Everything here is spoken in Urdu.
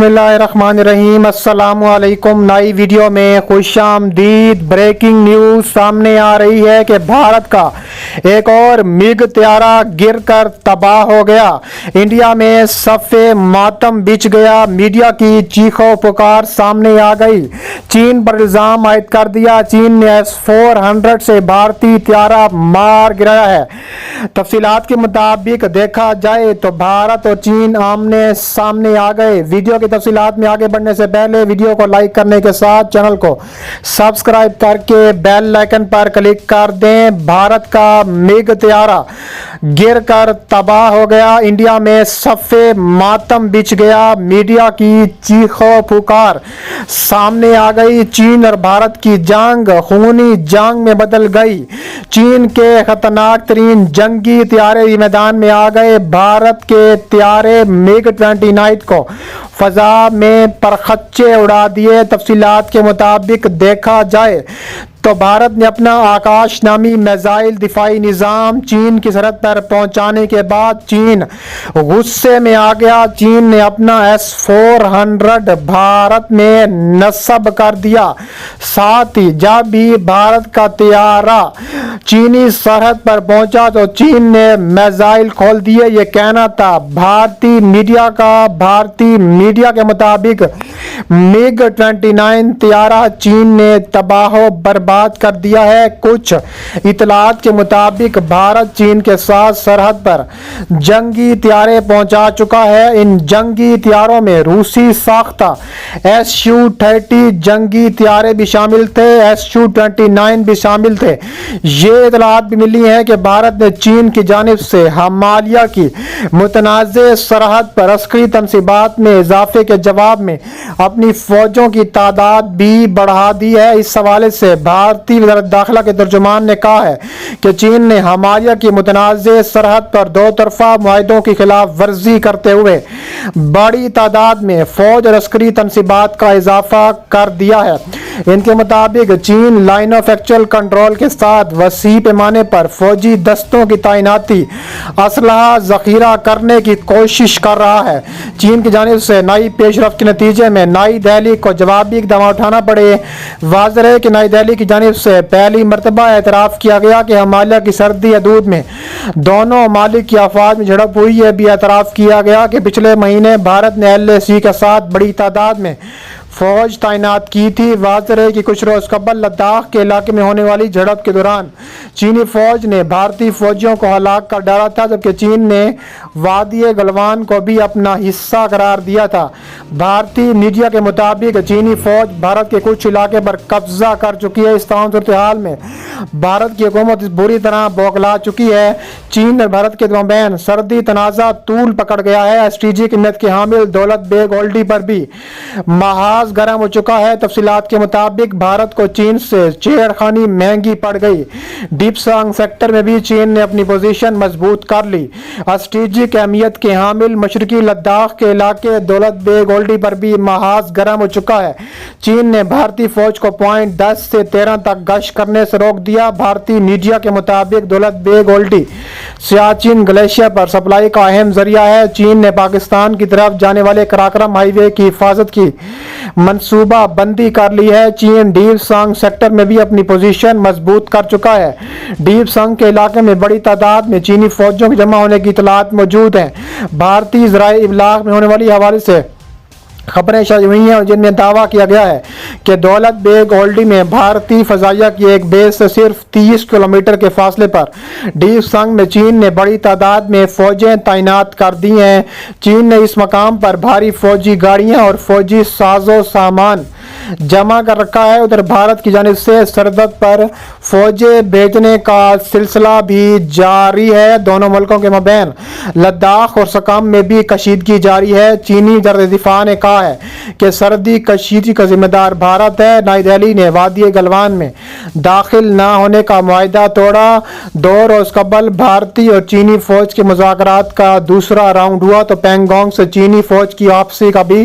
بسم اللہ الرحمن الرحیم۔ السلام علیکم۔ نئی ویڈیو میں خوش آمدید۔ بریکنگ نیوز سامنے آ رہی ہے کہ بھارت کا ایک اور میگ طیارہ گر کر تباہ ہو گیا۔ انڈیا میں صف ماتم بچھ گیا۔ میڈیا کی چیخ و پکار سامنے آ گئی۔ چین پر الزام عائد کر دیا۔ چین نے S-400 سے بھارتی طیارہ مار گرایا ہے۔ تفصیلات کے مطابق دیکھا جائے تو بھارت اور چین آمنے سامنے آ گئے۔ ویڈیو کی تفصیلات میں آگے بڑھنے سے پہلے ویڈیو کو لائک کرنے کے ساتھ چینل کو سبسکرائب کر کے بیل آئکن پر کلک کر دیں۔ بھارت کا میگ طیارہ گر کر تباہ ہو گیا۔ انڈیا میں صف ماتم بچھ گیا۔ میڈیا کی چیخ و پکار سامنے آ گئی۔ چین اور بھارت کی جنگ خونی جنگ میں بدل گئی۔ چین کے خطرناک ترین جنگی طیارے میدان میں آ گئے۔ بھارت کے طیارے میگ 29 کو فضا میں پرخچے اڑا دیے۔ تفصیلات کے مطابق دیکھا جائے تو بھارت نے اپنا آکاش نامی میزائل دفاعی نظام چین کی سرحد پر پہنچانے کے بعد چین غصے میں آ گیا۔ چین نے اپنا S-400 بھارت میں نصب کر دیا۔ ساتھ ہی جب بھی بھارت کا طیارہ چینی سرحد پر پہنچا تو چین نے میزائل کھول دیے۔ یہ کہنا تھا بھارتی میڈیا کا۔ بھارتی میڈیا کے مطابق میگ 29 طیارہ چین نے تباہ و برباد کر دیا ہے۔ کچھ اطلاعات کے مطابق بھارت چین کے ساتھ سرحد پر جنگی طیارے پہنچا چکا ہے۔ ان جنگی طیاروں میں روسی ساختہ Su-30 جنگی طیارے بھی شامل تھے۔ Su-29 بھی شامل تھے۔ یہ اطلاعات بھی ملی ہیں کہ بھارت نے چین کی جانب سے ہمالیہ کی متنازع سرحد پر عسکری تنصیبات میں اضافے کے جواب میں اپنی فوجوں کی تعداد بھی بڑھا دی ہے۔ اس حوالے سے بھارتی وزارت داخلہ کے ترجمان نے کہا ہے کہ چین نے ہمالیہ کی متنازع سرحد پر دو طرفہ معاہدوں کی خلاف ورزی کرتے ہوئے بڑی تعداد میں فوج اور عسکری تنصیبات کا اضافہ کر دیا ہے۔ ان کے مطابق چین لائن آف ایکچوئل کنٹرول کے ساتھ وسیع پیمانے پر فوجی دستوں کی تعیناتی، اسلحہ ذخیرہ کرنے کی کوشش کر رہا ہے۔ چین کی جانب سے نئی پیش رفت کے نتیجے میں نئی دہلی کو جوابی اقدام اٹھانا پڑے۔ واضح ہے کہ نئی دہلی کی جانب سے پہلی مرتبہ اعتراف کیا گیا کہ ہمالیہ کی سرحدی حدود میں دونوں ممالک کی افواج میں جھڑپ ہوئی۔ یہ بھی اعتراف کیا گیا کہ پچھلے مہینے بھارت نے LAC کے ساتھ بڑی تعداد میں فوج تعینات کی تھی۔ واضح ہے کہ کچھ روز قبل لداخ کے علاقے میں ہونے والی جھڑپ کے دوران چینی فوج نے بھارتی فوجیوں کو ہلاک کر ڈالا تھا، جبکہ چین نے وادی گلوان کو بھی اپنا حصہ قرار دیا تھا۔ بھارتی میڈیا کے مطابق چینی فوج بھارت کے کچھ علاقے پر قبضہ کر چکی ہے۔ اس تمام صورتحال میں بھارت کی حکومت بری طرح بوکھلا چکی ہے۔ چین اور بھارت کے مابین سرحدی تنازع طول پکڑ گیا ہے۔ اسٹریٹجک اہمیت کے حامل دولت بیگ اولڈی پر بھی محاذ گرم ہو چکا ہے۔ تفصیلات کے مطابق بھارت کو چین سے چھیڑ خانی مہنگی پڑ گئی۔ ڈیپ سانگ سیکٹر میں بھی چین نے اپنی پوزیشن مضبوط کر لی۔ اسٹریٹجک اہمیت کے حامل مشرقی لداخ کے علاقے دولت بیگ اولڈی پر بھی محاذ گرم ہو چکا ہے۔ چین نے بھارتی فوج کو پوائنٹ 10 سے 13 تک گشت کرنے سے روک دیا۔ بھارتی میڈیا کے مطابق دولت بیگ اولڈی سیاچن گلیشیئر پر سپلائی کا اہم ذریعہ ہے۔ چین نے پاکستان کی طرف جانے والے کراکرم ہائی وے کی حفاظت کی منصوبہ بندی کر لی ہے۔ چین ڈیپ سانگ سیکٹر میں بھی اپنی پوزیشن مضبوط کر چکا ہے۔ ڈیپ سانگ کے علاقے میں بڑی تعداد میں چینی فوجوں کے جمع ہونے کی اطلاعات موجود ہیں۔ بھارتی ذرائع ابلاغ میں ہونے والی حوالے سے خبریں شائع ہوئی ہیں جن میں دعویٰ کیا گیا ہے کہ دولت بیگ اولڈی میں بھارتی فضائیہ کی ایک بیس سے صرف 30 کلومیٹر کے فاصلے پر ڈیپ سانگ میں چین نے بڑی تعداد میں فوجیں تعینات کر دی ہیں۔ چین نے اس مقام پر بھاری فوجی گاڑیاں اور فوجی ساز و سامان جمع کر رکھا ہے۔ ادھر بھارت کی جانب سے سرحد پر فوجیں بھیجنے کا سلسلہ بھی جاری ہے۔ دونوں ملکوں کے مابین لداخ اور سکم میں بھی کشیدگی جاری ہے۔ چینی وزارت دفاع نے کہا ہے کہ سرحدی کشیدگی کا ذمہ دار بھارت ہے۔ نئی دہلی نے وادی گلوان میں داخل نہ ہونے کا معاہدہ توڑا۔ 2 روز قبل بھارتی اور چینی فوج کے مذاکرات کا دوسرا راؤنڈ ہوا تو پینگانگ سے چینی فوج کی واپسی کا بھی